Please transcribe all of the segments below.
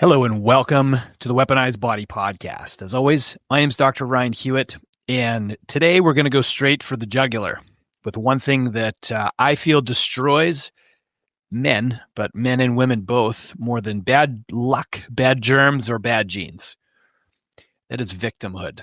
Hello and welcome to the Weaponized Body Podcast. As always, my name is Dr. Ryan Hewitt, and today we're going to go straight for the jugular with one thing that I feel destroys men, but men and women both, more than bad luck, bad germs, or bad genes. That is victimhood.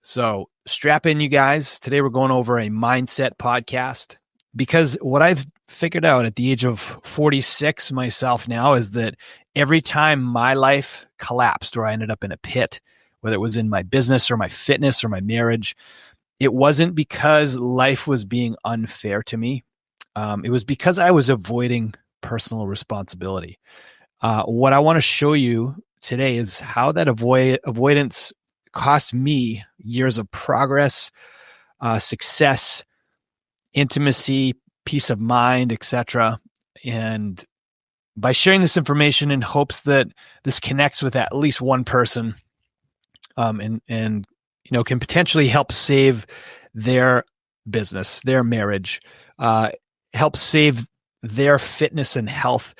So strap in, you guys. Today we're going over a mindset podcast because what I've figured out at the age of 46 myself now is that every time my life collapsed or I ended up in a pit, whether it was in my business or my fitness or my marriage, it wasn't because life was being unfair to me. It was because I was avoiding personal responsibility. What I want to show you today is how that avoidance cost me years of progress, success, intimacy, peace of mind, etc. And by sharing this information in hopes that this connects with at least one person, and can potentially help save their business, their marriage, help save their fitness and health,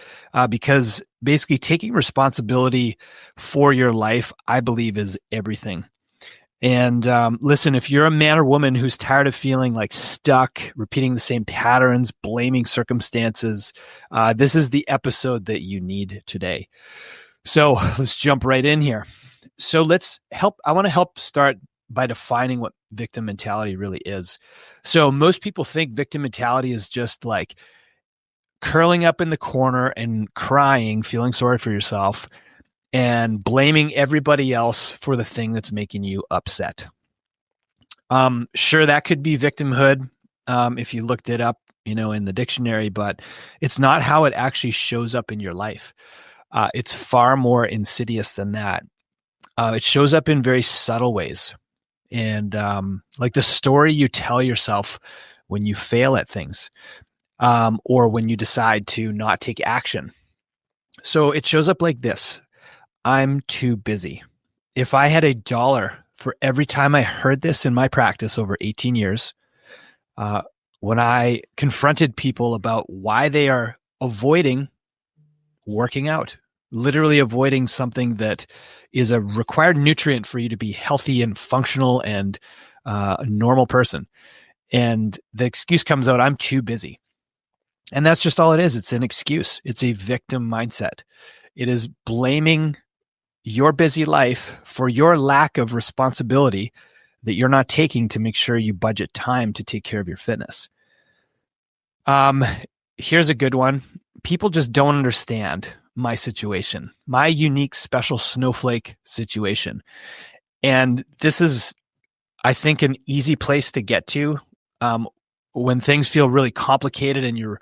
because basically taking responsibility for your life, I believe, is everything. And listen, if you're a man or woman who's tired of feeling like stuck, repeating the same patterns, blaming circumstances, this is the episode that you need today. So let's jump right in here. So I want to help start by defining what victim mentality really is. So most people think victim mentality is just like curling up in the corner and crying, feeling sorry for yourself, and blaming everybody else for the thing that's making you upset. Sure, that could be victimhood if you looked it up, in the dictionary, but it's not how it actually shows up in your life. It's far more insidious than that. It shows up in very subtle ways. And like the story you tell yourself when you fail at things, or when you decide to not take action. So it shows up like this. I'm too busy. If I had $1 for every time I heard this in my practice over 18 years, when I confronted people about why they are avoiding working out, literally avoiding something that is a required nutrient for you to be healthy and functional and a normal person. And the excuse comes out, I'm too busy. And that's just all it is. It's an excuse. It's a victim mindset. It is blaming your busy life for your lack of responsibility that you're not taking to make sure you budget time to take care of your fitness. Here's a good one. People just don't understand my situation, my unique, special snowflake situation. And this is, I think, an easy place to get to when things feel really complicated and you're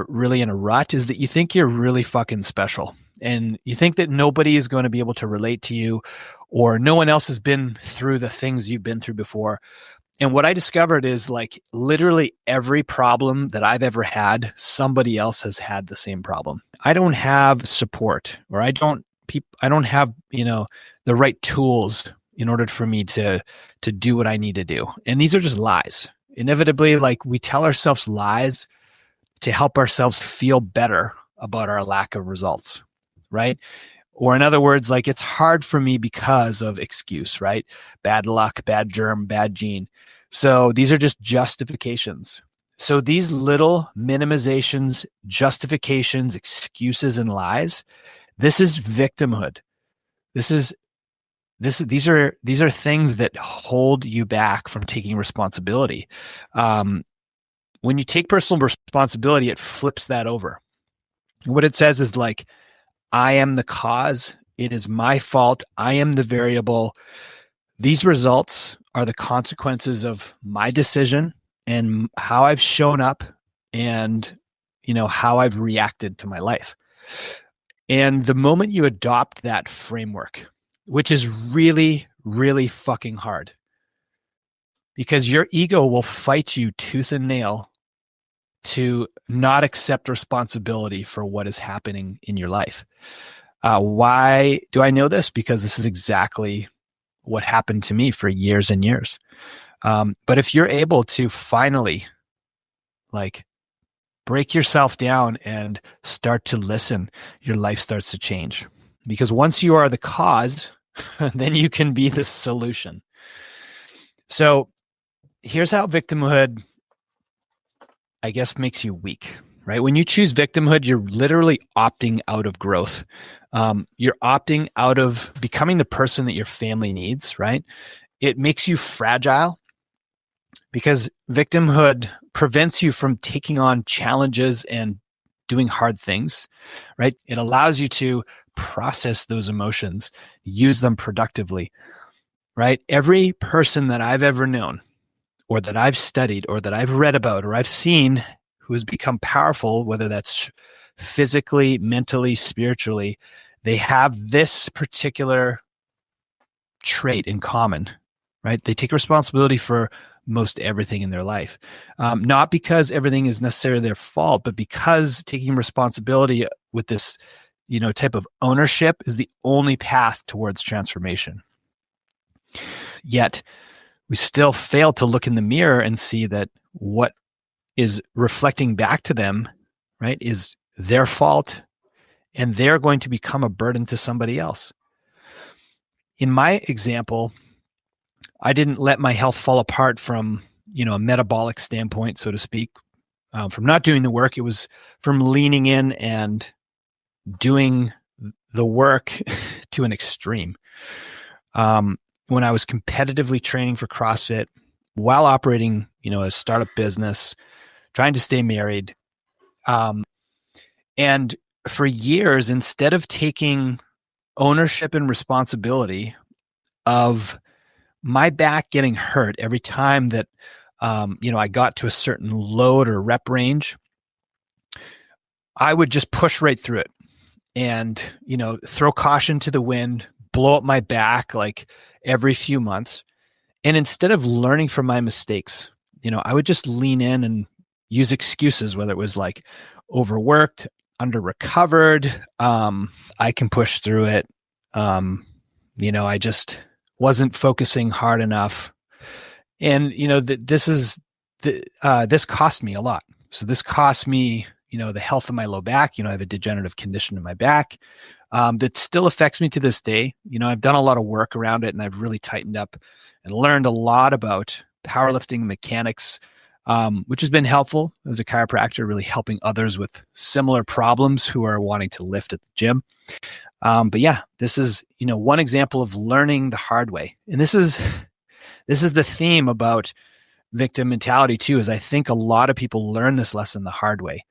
really in a rut, is that you think you're really fucking special. And you think that nobody is going to be able to relate to you, or no one else has been through the things you've been through before. And what I discovered is like literally every problem that I've ever had, somebody else has had the same problem. I don't have support, or I don't have, the right tools in order for me to do what I need to do. And these are just lies. Inevitably, like, we tell ourselves lies to help ourselves feel better about our lack of results, right? Or in other words, like, it's hard for me because of excuse, right? Bad luck, bad germ, bad gene. So these are just justifications. So these little minimizations, justifications, excuses, and lies, this is victimhood. These are things that hold you back from taking responsibility. When you take personal responsibility, it flips that over. What it says is like, I am the cause. It is my fault. I am the variable. These results are the consequences of my decision and how I've shown up and, how I've reacted to my life. And the moment you adopt that framework, which is really, really fucking hard, because your ego will fight you tooth and nail to not accept responsibility for what is happening in your life. Why do I know this? Because this is exactly what happened to me for years and years. But if you're able to finally like break yourself down and start to listen, your life starts to change. Because once you are the cause, then you can be the solution. So here's how victimhood, I guess, makes you weak, right? When you choose victimhood, you're literally opting out of growth. You're opting out of becoming the person that your family needs, right? It makes you fragile because victimhood prevents you from taking on challenges and doing hard things, right? It allows you to process those emotions, use them productively, right? Every person that I've ever known or that I've studied or that I've read about or I've seen who has become powerful, whether that's physically, mentally, spiritually, they have this particular trait in common, right? They take responsibility for most everything in their life. Not because everything is necessarily their fault, but because taking responsibility with this, type of ownership is the only path towards transformation. Yet we still fail to look in the mirror and see that what is reflecting back to them, right, is their fault, and they're going to become a burden to somebody else. In my example, I didn't let my health fall apart from, a metabolic standpoint, so to speak, from not doing the work. It was from leaning in and doing the work to an extreme. When I was competitively training for CrossFit while operating, a startup business, trying to stay married. And for years, instead of taking ownership and responsibility of my back getting hurt every time that, I got to a certain load or rep range, I would just push right through it and, throw caution to the wind, blow up my back like every few months. And instead of learning from my mistakes, I would just lean in and use excuses, whether it was like overworked, under recovered, I can push through it. I just wasn't focusing hard enough. And, this cost me a lot. So this cost me, the health of my low back. I have a degenerative condition in my back that still affects me to this day. I've done a lot of work around it and I've really tightened up and learned a lot about powerlifting mechanics, which has been helpful as a chiropractor, really helping others with similar problems who are wanting to lift at the gym. But yeah, this is, one example of learning the hard way. And this is the theme about victim mentality too, is I think a lot of people learn this lesson the hard way.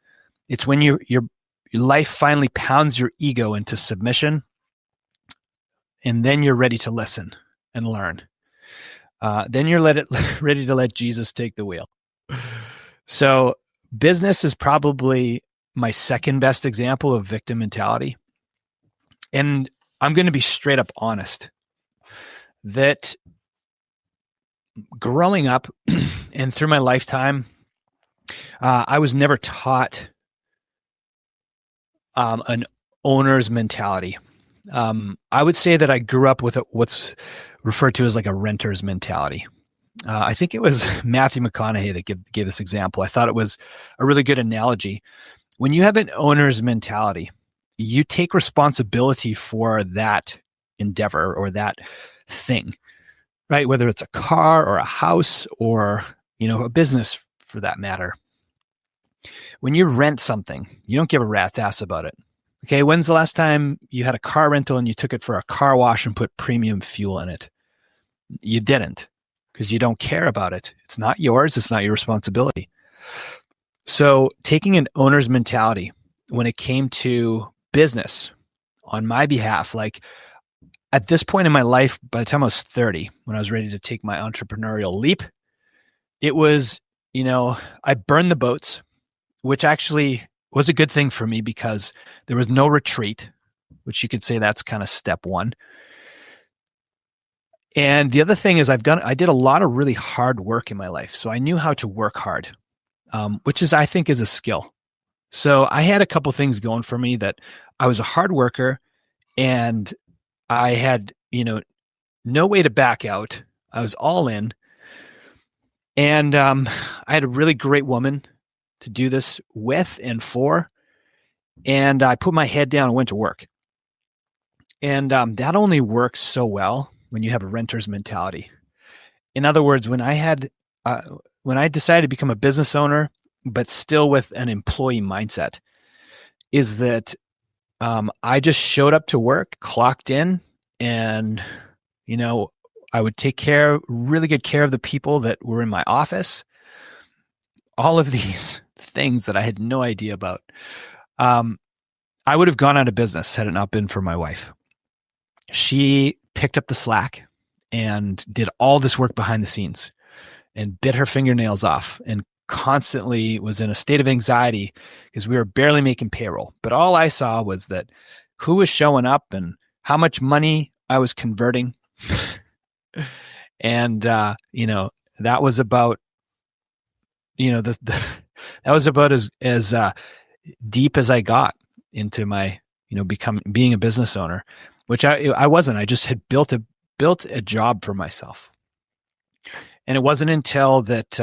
It's when your life finally pounds your ego into submission, and then you're ready to listen and learn. Then you're ready to let Jesus take the wheel. So business is probably my second best example of victim mentality. And I'm going to be straight up honest that growing up and through my lifetime, I was never taught an owner's mentality. I would say that I grew up with what's referred to as like a renter's mentality. I think it was Matthew McConaughey that gave this example. I thought it was a really good analogy. When you have an owner's mentality, you take responsibility for that endeavor or that thing, right? Whether it's a car or a house or, a business for that matter. When you rent something, you don't give a rat's ass about it. Okay, when's the last time you had a car rental and you took it for a car wash and put premium fuel in it? You didn't, because you don't care about it. It's not yours. It's not your responsibility. So taking an owner's mentality when it came to business on my behalf, like at this point in my life, by the time I was 30, when I was ready to take my entrepreneurial leap, it was, I burned the boats, which actually was a good thing for me because there was no retreat, which you could say that's kind of step one. And the other thing is I did a lot of really hard work in my life. So I knew how to work hard, which I think is a skill. So I had a couple things going for me, that I was a hard worker And I had, no way to back out. I was all in. And I had a really great woman to do this with and for. And I put my head down and went to work. And that only works so well when you have a renter's mentality. In other words, when I decided to become a business owner, but still with an employee mindset, is that I just showed up to work, clocked in, and I would take really good care of the people that were in my office. All of these things that I had no idea about. I would have gone out of business had it not been for my wife. She picked up the slack and did all this work behind the scenes and bit her fingernails off and constantly was in a state of anxiety because we were barely making payroll. But all I saw was that who was showing up and how much money I was converting. And, that was about, that was about as deep as I got into my, being a business owner, which I wasn't. I just had built a job for myself. And it wasn't until that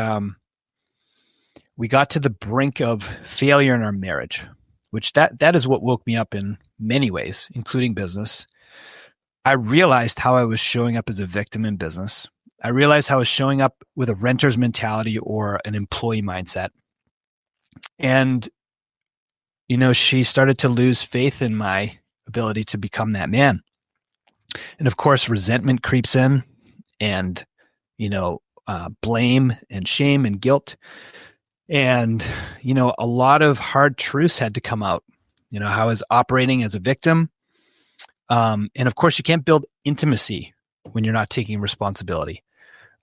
we got to the brink of failure in our marriage, which that is what woke me up in many ways, including business. I realized how I was showing up as a victim in business. I realized how I was showing up with a renter's mentality or an employee mindset. And, she started to lose faith in my ability to become that man. And of course, resentment creeps in and, blame and shame and guilt. And, a lot of hard truths had to come out, how I was operating as a victim. And of course, you can't build intimacy when you're not taking responsibility.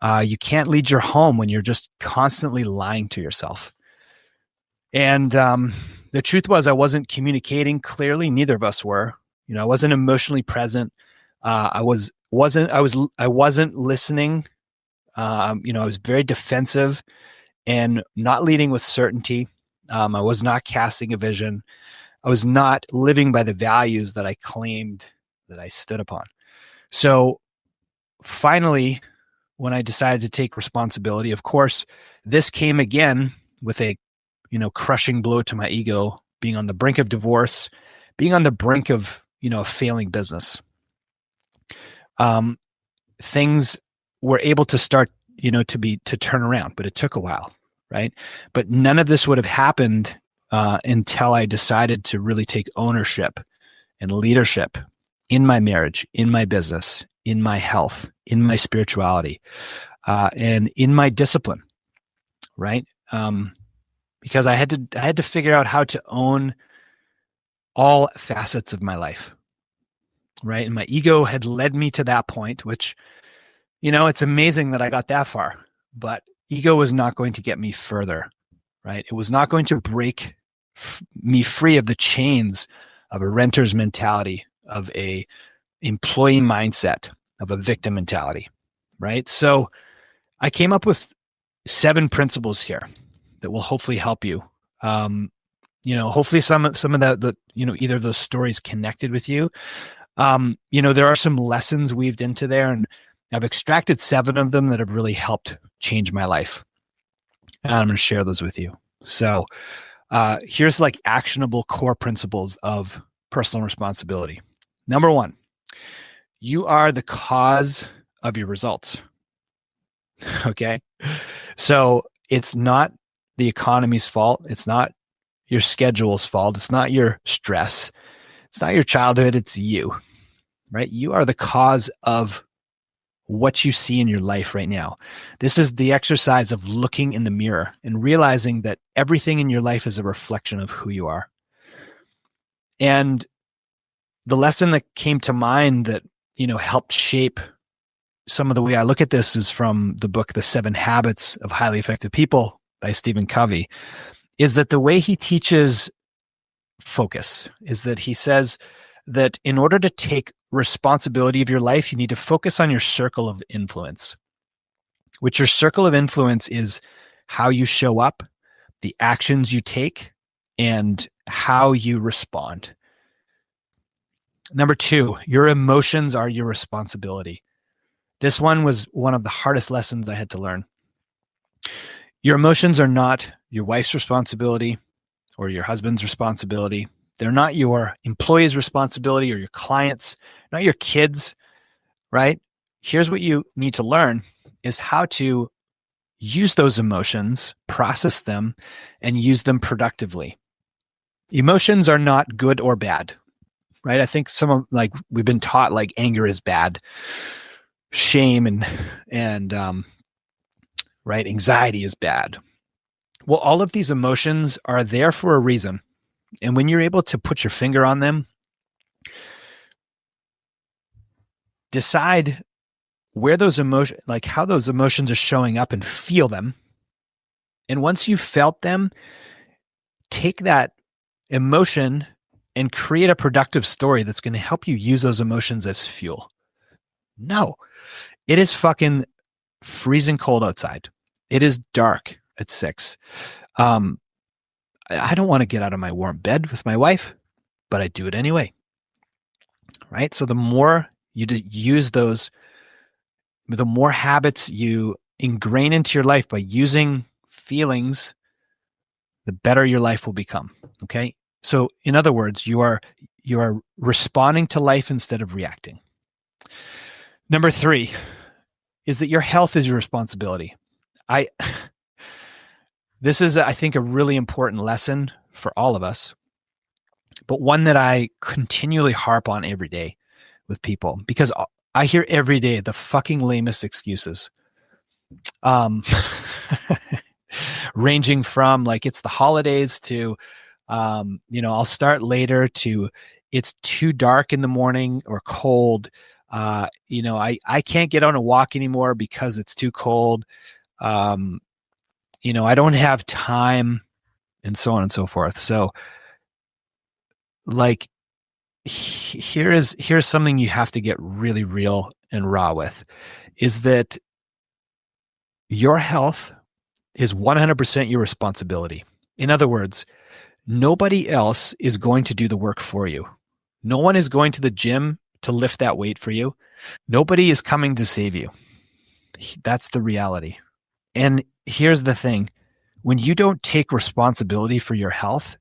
You can't lead your home when you're just constantly lying to yourself. And the truth was, I wasn't communicating clearly. Neither of us were. I wasn't emotionally present. I wasn't listening. I was very defensive and not leading with certainty. I was not casting a vision. I was not living by the values that I claimed that I stood upon. So finally, when I decided to take responsibility, of course, this came again with a, crushing blow to my ego, being on the brink of divorce, being on the brink of, a failing business. Things were able to start, to turn around, but it took a while, right? But none of this would have happened until I decided to really take ownership and leadership in my marriage, in my business, in my health, in my spirituality, and in my discipline, right? Because I had to figure out how to own all facets of my life, right? And my ego had led me to that point, which, it's amazing that I got that far, but ego was not going to get me further, right? It was not going to break me free of the chains of a renter's mentality, of a employee mindset, of a victim mentality, right? So I came up with 7 principles here that will hopefully help you. Hopefully some of the either of those stories connected with you. There are some lessons weaved into there, and I've extracted 7 of them that have really helped change my life. And I'm going to share those with you. So here's like actionable core principles of personal responsibility. Number 1, you are the cause of your results. Okay. So it's not the economy's fault. It's not your schedule's fault. It's not your stress. It's not your childhood. It's you, right? You are the cause of what you see in your life right now. This is the exercise of looking in the mirror and realizing that everything in your life is a reflection of who you are. And the lesson that came to mind that, helped shape some of the way I look at this is from the book, The 7 Habits of Highly Effective People by Stephen Covey, is that the way he teaches focus is that he says that in order to take responsibility of your life, you need to focus on your circle of influence, which your circle of influence is how you show up, the actions you take, and how you respond. Number 2, your emotions are your responsibility. This one was one of the hardest lessons I had to learn. Your emotions are not your wife's responsibility or your husband's responsibility. They're not your employee's responsibility or your clients, not your kids, right? Here's what you need to learn is how to use those emotions, process them, and use them productively. Emotions are not good or bad, right? I think we've been taught like anger is bad, shame and right, anxiety is bad. Well, all of these emotions are there for a reason. And when you're able to put your finger on them, decide where those emotions, like how those emotions are showing up and feel them. And once you've felt them, take that emotion and create a productive story that's going to help you use those emotions as fuel. No, it is fucking freezing cold outside. It is dark at 6. I don't want to get out of my warm bed with my wife, but I do it anyway. Right? So the more you use those, the more habits you ingrain into your life by using feelings, the better your life will become. Okay? So in other words, you are responding to life instead of reacting. Number 3 is that your health is your responsibility. This is, I think, a really important lesson for all of us, but one that I continually harp on every day with people because I hear every day the fucking lamest excuses. Ranging from like it's the holidays to, I'll start later to it's too dark in the morning or cold. I can't get on a walk anymore because it's too cold. I don't have time and so on and so forth. So like, here's something you have to get really real and raw with is that your health is 100% your responsibility. In other words, nobody else is going to do the work for you. No one is going to the gym to lift that weight for you. Nobody is coming to save you. That's the reality. And here's the thing. When you don't take responsibility for your health,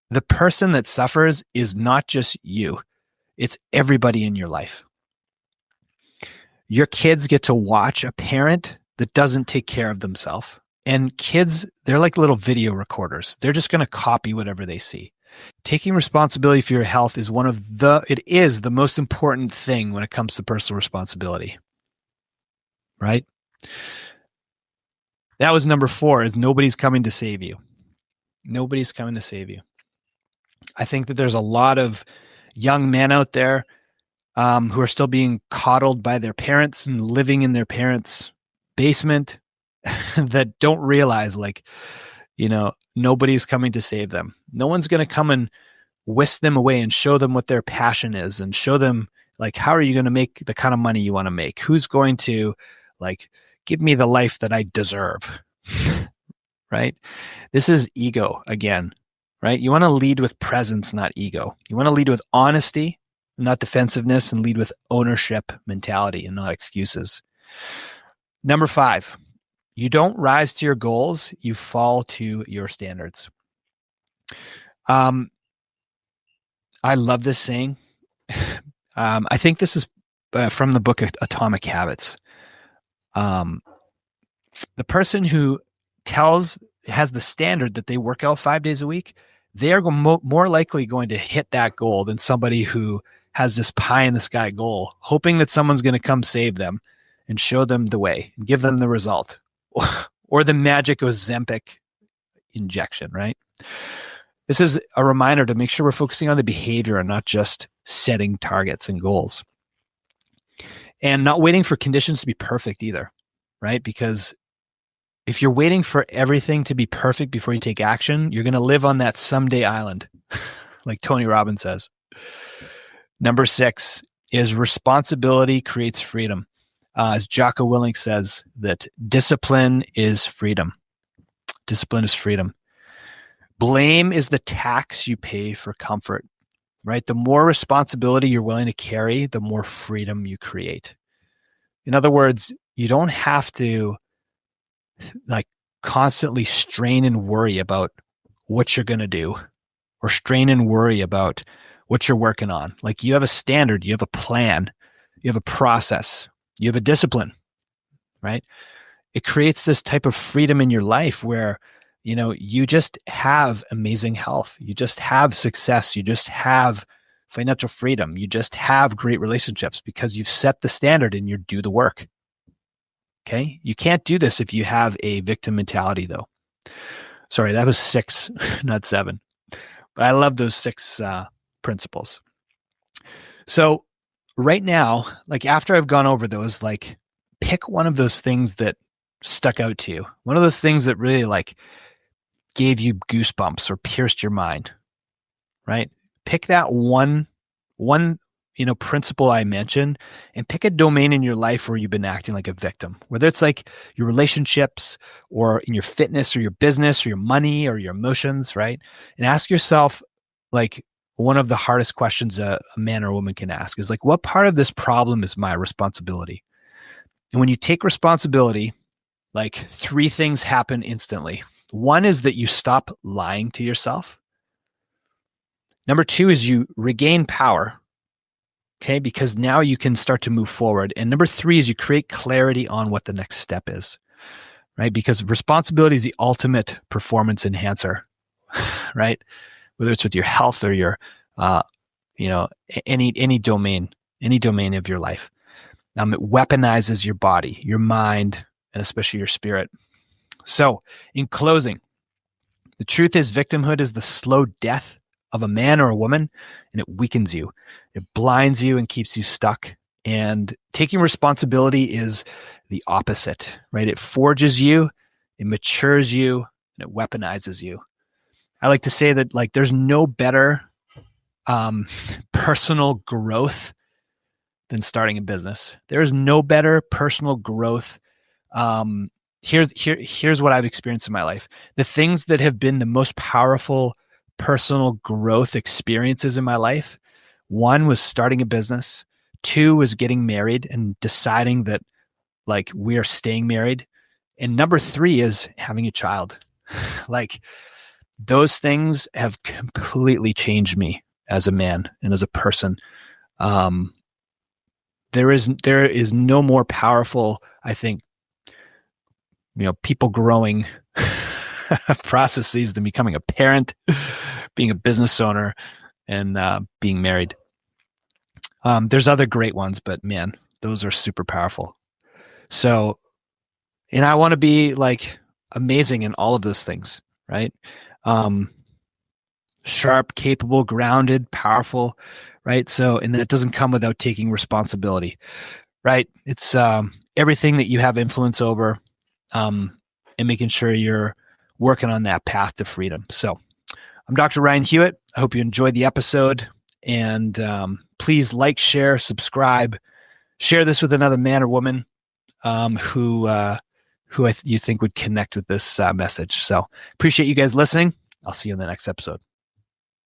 the person that suffers is not just you. It's everybody in your life. Your kids get to watch a parent that doesn't take care of themselves. And kids, they're like little video recorders. They're just going to copy whatever they see. Taking responsibility for your health is it is the most important thing when it comes to personal responsibility. Right? That was number 4 is nobody's coming to save you. Nobody's coming to save you. I think that there's a lot of young men out there who are still being coddled by their parents and living in their parents' basement that don't realize nobody's coming to save them. No one's going to come and whisk them away and show them what their passion is and show them how are you going to make the kind of money you want to make? Who's going to give me the life that I deserve? Right? This is ego again, right? You want to lead with presence, not ego. You want to lead with honesty, not defensiveness, and lead with ownership mentality and not excuses. Number 5, you don't rise to your goals, you fall to your standards. I love this saying. I think this is from the book Atomic Habits. The person who has the standard that they work out 5 days a week, they are more likely going to hit that goal than somebody who has this pie in the sky goal, hoping that someone's going to come save them and show them the way and give them the result or the magic Ozempic injection, right? This is a reminder to make sure we're focusing on the behavior and not just setting targets and goals. And not waiting for conditions to be perfect either, right? Because if you're waiting for everything to be perfect before you take action, you're going to live on that someday island, like Tony Robbins says. Number 6 is responsibility creates freedom. As Jocko Willink says, that discipline is freedom. Discipline is freedom. Blame is the tax you pay for comfort. right? The more responsibility you're willing to carry, the more freedom you create. In other words, you don't have to like constantly strain and worry about what you're going to do or strain and worry about what you're working on. Like you have a standard, you have a plan, you have a process, you have a discipline, right? It creates this type of freedom in your life where, you just have amazing health. You just have success. You just have financial freedom. You just have great relationships because you've set the standard and you do the work. Okay. You can't do this if you have a victim mentality though. Sorry, that was 6, not 7, but I love those 6 principles. So right now, like after I've gone over those, like pick one of those things that stuck out to you. One of those things that really like gave you goosebumps or pierced your mind, right? Pick that one, principle I mentioned and pick a domain in your life where you've been acting like a victim, whether it's like your relationships or in your fitness or your business or your money or your emotions, right? And ask yourself like one of the hardest questions a man or a woman can ask is like, what part of this problem is my responsibility? And when you take responsibility, like 3 things happen instantly. One is that you stop lying to yourself. Number 2 is you regain power, okay, because now you can start to move forward. And number 3 is you create clarity on what the next step is, right? Because responsibility is the ultimate performance enhancer, right? Whether it's with your health or your, any domain of your life. It weaponizes your body, your mind, and especially your spirit. So in closing, the truth is victimhood is the slow death of a man or a woman, and it weakens you. It blinds you and keeps you stuck. And taking responsibility is the opposite, right? It forges you, it matures you, and it weaponizes you. I like to say that like there's no better personal growth than starting a business. There is no better personal growth. Here's what I've experienced in my life. The things that have been the most powerful personal growth experiences in my life. 1 was starting a business. 2 was getting married and deciding that like we are staying married. And number 3 is having a child. Like those things have completely changed me as a man and as a person. There is no more powerful, I think, people growing processes than becoming a parent, being a business owner, and being married. There's other great ones, but man, those are super powerful. So, and I want to be like amazing in all of those things, right? Sharp, capable, grounded, powerful, right? So, and that doesn't come without taking responsibility, right? It's everything that you have influence over, and making sure you're working on that path to freedom. So I'm Dr. Ryan Hewitt. I hope you enjoyed the episode, and please like, share, subscribe, share this with another man or woman who you think would connect with this message. So appreciate you guys listening. I'll see you in the next episode.